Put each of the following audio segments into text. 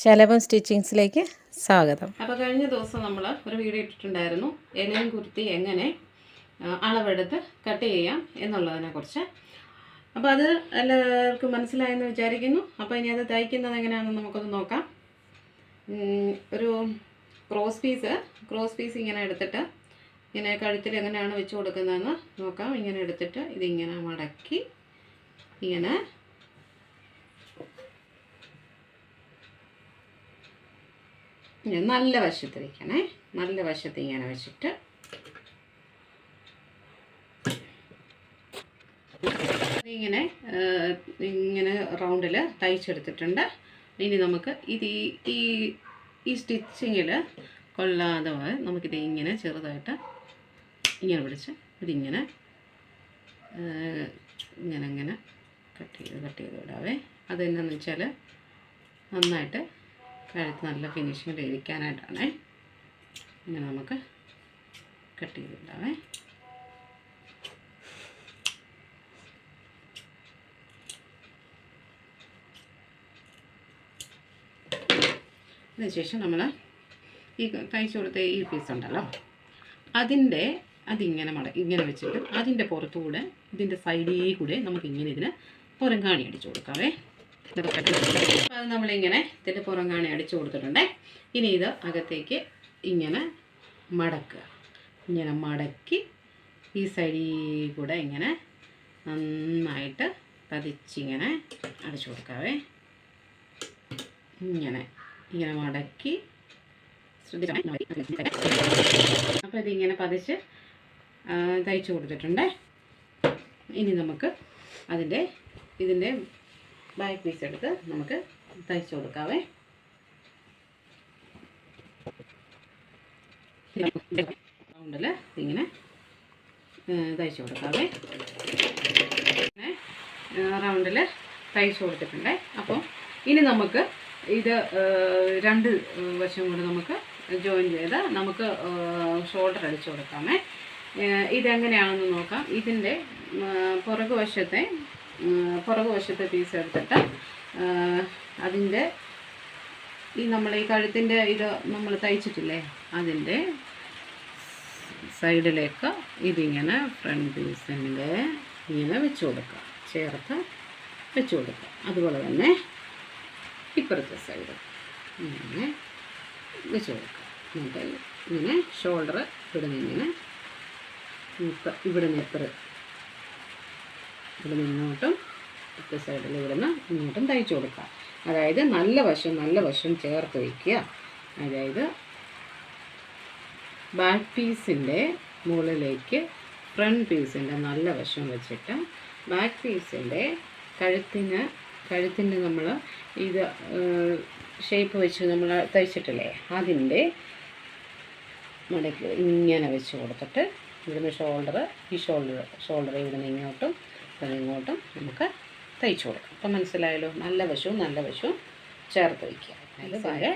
ശലഭം സ്റ്റിച്ചിങ്സിലേക്ക് സ്വാഗതം. അപ്പോൾ കഴിഞ്ഞ ദിവസം നമ്മൾ ഒരു വീഡിയോ ഇട്ടിട്ടുണ്ടായിരുന്നു, എലയും കുർത്തി എങ്ങനെ അളവെടുത്ത് കട്ട് ചെയ്യാം എന്നുള്ളതിനെക്കുറിച്ച്. അപ്പോൾ അത് എല്ലാവർക്കും മനസ്സിലായെന്ന് വിചാരിക്കുന്നു. അപ്പോൾ ഇനി അത് തയ്ക്കുന്നത് എങ്ങനെയാണെന്ന് നമുക്കൊന്ന് നോക്കാം. ഒരു ക്രോസ് പീസ് ഇങ്ങനെ എടുത്തിട്ട് ഇങ്ങനെ കഴുത്തിൽ എങ്ങനെയാണ് വെച്ച് കൊടുക്കുന്നതെന്ന് നോക്കാം. ഇങ്ങനെ എടുത്തിട്ട് ഇതിങ്ങനെ മടക്കി ഇങ്ങനെ നല്ല വശത്ത് വയ്ക്കണേ. നല്ല വശത്ത് ഇങ്ങനെ വെച്ചിട്ട് ഇങ്ങനെ ഇങ്ങനെ റൗണ്ടിൽ തയ്ച്ചെടുത്തിട്ടുണ്ട്. ഇനി നമുക്ക് ഇത് ഈ സ്റ്റിച്ചിങ്ങിൽ കൊള്ളാതെ നമുക്കിത് ഇങ്ങനെ ചെറുതായിട്ട് ഇങ്ങനെ പിടിച്ച് ഇതിങ്ങനെ ഇങ്ങനെ കട്ട് ചെയ്ത് വിടാവേ. അതെന്താണെന്ന് വെച്ചാൽ നന്നായിട്ട് കഴുത്ത് നല്ല ഫിനിഷിങ്ങിൽ ഇരിക്കാനായിട്ടാണേ. ഇങ്ങനെ നമുക്ക് കട്ട് ചെയ്തിടാവേ. അതിനുശേഷം നമ്മൾ ഈ തയ്ച്ചു കൊടുത്ത ഈ പീസ് ഉണ്ടല്ലോ, അതിങ്ങനെ ഇങ്ങനെ വെച്ചിട്ട് അതിൻ്റെ പുറത്തുകൂടെ ഇതിൻ്റെ സൈഡിൽ കൂടെ നമുക്കിങ്ങനെ ഇതിന് പുറംകാണി അടിച്ചു കൊടുക്കാവേ. അപ്പോൾ അത് നമ്മളിങ്ങനെ ഇതിൻ്റെ പുറംകാണി അടിച്ചു കൊടുത്തിട്ടുണ്ടേ. ഇനി ഇത് അകത്തേക്ക് ഇങ്ങനെ മടക്കുക. ഇങ്ങനെ മടക്കി ഈ സൈഡിൽ കൂടെ ഇങ്ങനെ നന്നായിട്ട് പതിച്ചിങ്ങനെ അടിച്ചു കൊടുക്കാവേ. ഇങ്ങനെ മടക്കി അപ്പോൾ ഇതിങ്ങനെ പതിച്ച് തയ്ച്ചു കൊടുത്തിട്ടുണ്ട്. ഇനി നമുക്ക് ഇതിൻ്റെ ബാക്ക് പീസ് എടുത്ത് നമുക്ക് തയ്ച്ചു കൊടുക്കാവേ. റൗണ്ടിൽ ഇങ്ങനെ തയ്ച്ചു കൊടുക്കാവേ. റൗണ്ടിൽ തയ്ച്ചു കൊടുത്തിട്ടുണ്ട്. അപ്പോൾ ഇനി നമുക്ക് ഇത് രണ്ട് വശം കൊണ്ട് നമുക്ക് ജോയിൻ ചെയ്ത് നമുക്ക് ഷോൾഡർ അടിച്ചു കൊടുക്കാമേ. ഇതെങ്ങനെയാണെന്ന് നോക്കാം. ഇതിൻ്റെ പുറകു വശത്തെ പീസ് എടുത്തിട്ട് അതിൻ്റെ നമ്മൾ ഈ കഴുത്തിൻ്റെ ഇത് നമ്മൾ തയ്ച്ചിട്ടില്ലേ, അതിൻ്റെ സൈഡിലേക്ക് ഇതിങ്ങനെ ഫ്രണ്ട് പീസിൻ്റെ ഇങ്ങനെ വെച്ച് കൊടുക്കുക, ചേർത്ത് വെച്ച് കൊടുക്കുക. അതുപോലെ തന്നെ ഇപ്പുറത്തെ സൈഡ് ഇങ്ങനെ വെച്ച് കൊടുക്കുക. എന്നിട്ട് ഇങ്ങനെ ഷോൾഡർ ഇവിടെ നിന്ന് ഇങ്ങോട്ടും ഇപ്പുറത്തെ സൈഡിൽ ഇവിടെ നിന്ന് ഇങ്ങോട്ടും തയ്ച്ചു കൊടുക്കുക. അതായത് നല്ല വശം ചേർത്ത് വയ്ക്കുക. അതായത് ബാക്ക് പീസിൻ്റെ മുകളിലേക്ക് ഫ്രണ്ട് പീസിൻ്റെ നല്ല വശം വെച്ചിട്ട് ബാക്ക് പീസിൻ്റെ കഴുത്തിൻ്റെ നമ്മൾ ഇത് ഷേപ്പ് വെച്ച് നമ്മൾ തയ്ച്ചിട്ടില്ലേ, അതിൻ്റെ മടക്കി ഇങ്ങനെ വെച്ച് കൊടുത്തിട്ട് ഇവിടുന്ന് ഷോൾഡർ ഇവിടുന്ന് ഇങ്ങോട്ടും നമുക്ക് തയ്ച്ചു കൊടുക്കാം. അപ്പം മനസ്സിലായല്ലോ. നല്ല വശവും ചേർത്ത് വയ്ക്കുക. അതിൽ താഴെ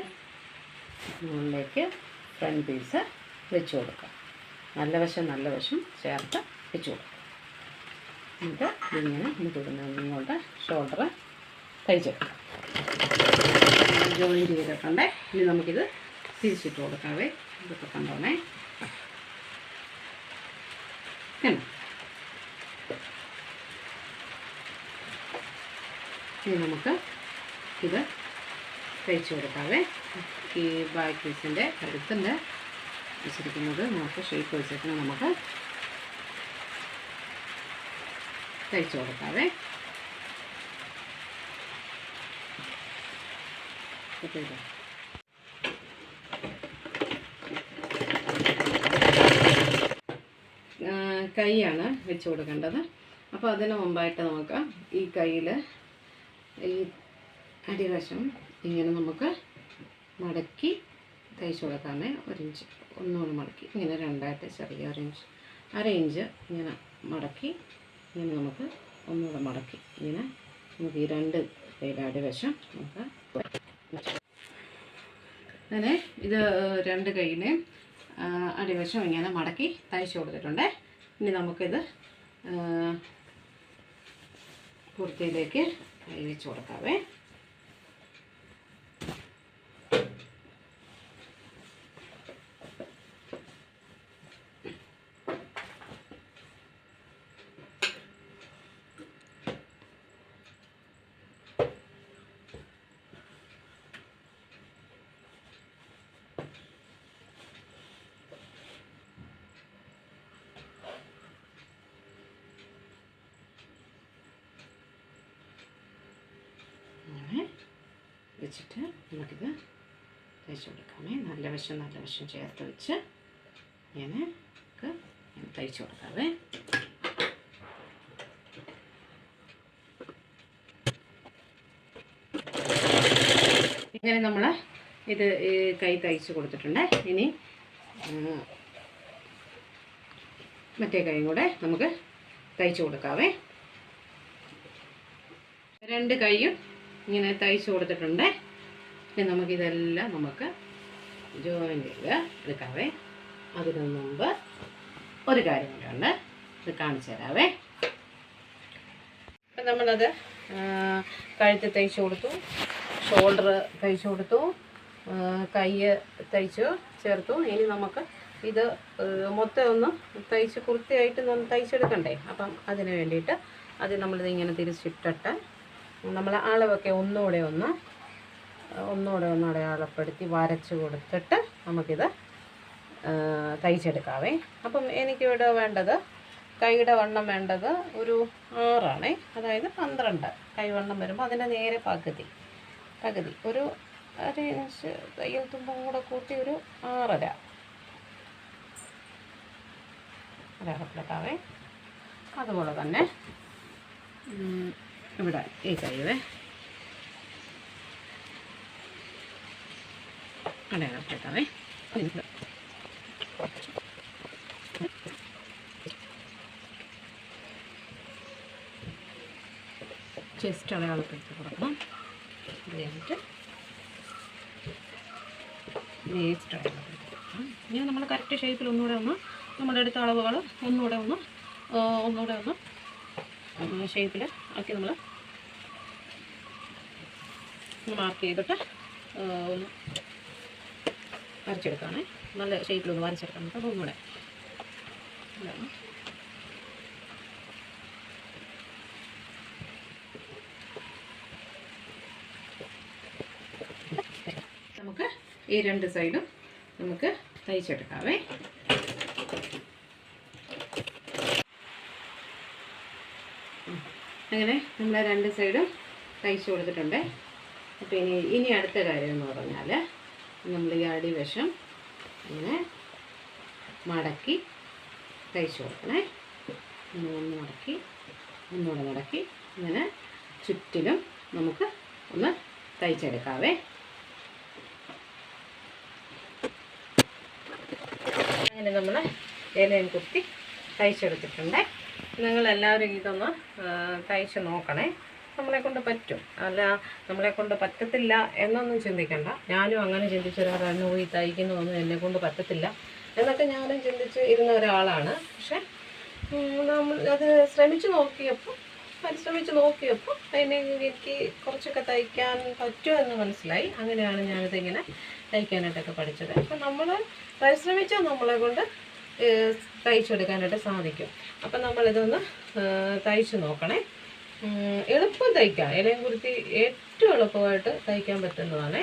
മുകളിലേക്ക് ഫ്രണ്ട് പീസ് വെച്ച് കൊടുക്കുക. നല്ല വശം ചേർത്ത് വെച്ച് കൊടുക്കുക. എന്നിട്ട് ഇങ്ങനെ നമുക്ക് ഇവിടുന്ന് ഇങ്ങോട്ട് ഷോൾഡർ തയ്ച്ചെടുക്കാം. ജോയിൻ ചെയ്തിട്ടുണ്ടേ. ഇനി നമുക്കിത് തിരിച്ചിട്ട് കൊടുക്കാവേ. ഇതൊക്കെ കണ്ടോണേ. ഇനി നമുക്ക് ഇത് തയ്ച്ചു കൊടുക്കാവേ. ഈ ബാക്ക് പീസിൻ്റെ കഴുത്തിൻ്റെ വെച്ചിരിക്കുന്നത് നമുക്ക് ഷേപ്പ് വെച്ചിട്ട് നമുക്ക് തയ്ച്ചു കൊടുക്കാവേ. കൈയാണ് വെച്ച് കൊടുക്കേണ്ടത്. അപ്പോൾ അതിന് മുമ്പായിട്ട് നമുക്ക് ഈ കയ്യിൽ ഈ അടിവശം ഇങ്ങനെ നമുക്ക് മടക്കി തയ്ച്ചു കൊടുക്കാമേ. 1 ഇഞ്ച് ഒന്നുകൂടി മടക്കി ഇങ്ങനെ രണ്ടായിട്ട് ചെറിയ 1 ഇഞ്ച് ഇങ്ങനെ മടക്കി ഇങ്ങനെ നമുക്ക് ഒന്നുകൂടെ മടക്കി ഇങ്ങനെ നമുക്ക് ഈ രണ്ട് കയ്യിലെ അടിവശം നമുക്ക് അങ്ങനെ ഇത് രണ്ട് കയ്യിലെ അടിവശം ഇങ്ങനെ മടക്കി തയ്ച്ചു കൊടുത്തിട്ടുണ്ട്. ഇനി നമുക്കിത് കുർത്തിയിലേക്ക് കൈ വെച്ച് കൊടുക്കാവേ. ഇങ്ങനെ വെച്ചിട്ട് നമുക്കിത് തയ്ച്ച് കൊടുക്കാമേ. നല്ല വശം ചേർത്ത് വെച്ച് ഇങ്ങനെ തയ്ച്ച് കൊടുക്കാവേ. ഇങ്ങനെ നമ്മൾ ഇത് കൈ തയ്ച്ച് കൊടുത്തിട്ടുണ്ട്. ഇനി മറ്റേ കൈയും കൂടെ നമുക്ക് തയ്ച്ച് കൊടുക്കാവേ. 2 കൈയും ഇങ്ങനെ തയ്ച്ച് കൊടുത്തിട്ടുണ്ട്. ഇനി നമുക്കിതെല്ലാം ജോയിൻ ചെയ്ത് എടുക്കാവേ. അതിനു മുമ്പ് ഒരു കാര്യം കൂടെ ഉണ്ട്, ഇത് കാണിച്ചു തരാവേ. അപ്പം നമ്മളത് കഴുത്ത് തയ്ച്ച് കൊടുത്തു, ഷോൾഡർ തയ്ച്ച് കൊടുത്തു, കൈ ചേർത്തു. ഇനി നമുക്ക് ഇത് മൊത്തം ഒന്ന് തയ്ച്ച് കൃത്യമായിട്ട് തയ്ച്ചെടുക്കണ്ടേ. അപ്പം അതിന് വേണ്ടിയിട്ട് നമ്മളിത് ഇങ്ങനെ തിരിച്ചിട്ടിട്ട് നമ്മൾ അളവൊക്കെ ഒന്നുകൂടെ ഒന്ന് അടയാളപ്പെടുത്തി വരച്ച് കൊടുത്തിട്ട് നമുക്കിത് തയ്ച്ചെടുക്കാവേ. അപ്പം എനിക്കിവിടെ വേണ്ടത് കൈയുടെ വണ്ണം വേണ്ടത് ഒരു 6 ആണേ. അതായത് 12 കൈവണ്ണം വരുമ്പോൾ അതിൻ്റെ നേരെ പകുതി ഒരു 1 ഇഞ്ച് തയ്യൽ തുമ്പും കൂടെ കൂട്ടി ഒരു 6.5 അടയാളപ്പെടുത്താവേ. അതുപോലെ തന്നെ ഇവിടെ ഈ കൈവേ അടയാളപ്പെടുത്താവേ. ചെസ്റ്റ് അടയാളപ്പെടുത്തി കൊടുക്കണം. അത് കഴിഞ്ഞിട്ട് വേസ്റ്റ് അടയാളപ്പെടുത്തി കൊടുക്കണം. ഇനി നമ്മൾ കറക്റ്റ് ഷേപ്പിൽ ഒന്നുകൂടെ നമ്മുടെ അടുത്ത അളവുകൾ ഒന്നുകൂടെ ഷേപ്പിൽ ആക്കി നമ്മൾ മാർക്ക് ചെയ്തിട്ട് ഒന്ന് വരച്ചെടുക്കുകയാണേ. നല്ല ഷേപ്പിലൊന്ന് വരച്ചെടുക്കാൻ നമുക്ക് ഒന്നുകൂടെ നമുക്ക് ഈ 2 സൈഡും നമുക്ക് തയ്ച്ചെടുക്കാവേ. അങ്ങനെ നമ്മൾ 2 സൈഡും തയ്ച്ച് കൊടുത്തിട്ടുണ്ട്. അപ്പോൾ ഇനി അടുത്ത കാര്യം എന്ന് പറഞ്ഞാൽ നമ്മൾ ഈ അടിവശം ഇങ്ങനെ മടക്കി തയ്ച്ച് കൊടുക്കണേ. ഒന്നുകൂടെ മടക്കി ഇങ്ങനെ ചുറ്റിലും നമുക്ക് ഒന്ന് തയ്ച്ചെടുക്കാവേ. അങ്ങനെ നമ്മൾ ഇലയും കുത്തി തയ്ച്ചെടുത്തിട്ടുണ്ട്. നിങ്ങളെല്ലാവരും ഇതൊന്ന് തയ്ച്ച് നോക്കണേ. നമ്മളെക്കൊണ്ട് പറ്റും, അല്ല നമ്മളെക്കൊണ്ട് പറ്റത്തില്ല എന്നൊന്നും ചിന്തിക്കണ്ട. ഞാനും അങ്ങനെ ചിന്തിച്ചൊരാളാണ്. ഈ തയ്ക്കുന്നതൊന്നും എന്നെക്കൊണ്ട് പറ്റത്തില്ല എന്നൊക്കെ ഞാനും ചിന്തിച്ച് ഇരുന്ന ഒരാളാണ്. പക്ഷെ അത് പരിശ്രമിച്ച് നോക്കിയപ്പോൾ എനിക്ക് കുറച്ചൊക്കെ തയ്ക്കാൻ പറ്റുമെന്ന് മനസ്സിലായി. അങ്ങനെയാണ് ഞാനിതിങ്ങനെ തയ്ക്കാനായിട്ടൊക്കെ പഠിച്ചത്. അപ്പം നമ്മൾ പരിശ്രമിച്ചാൽ നമ്മളെക്കൊണ്ട് തയ്ച്ചെടുക്കാനായിട്ട് സാധിക്കും. അപ്പം നമ്മളിതൊന്ന് തയ്ച്ച് നോക്കണേ. എളുപ്പം തയ്ക്കാം. ഇലയും കുരുത്തി ഏറ്റവും എളുപ്പമായിട്ട് തയ്ക്കാൻ പറ്റുന്നതാണ്.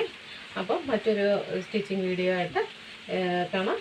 അപ്പം മറ്റൊരു സ്റ്റിച്ചിങ് വീഡിയോ ആയിട്ട് കാണാം.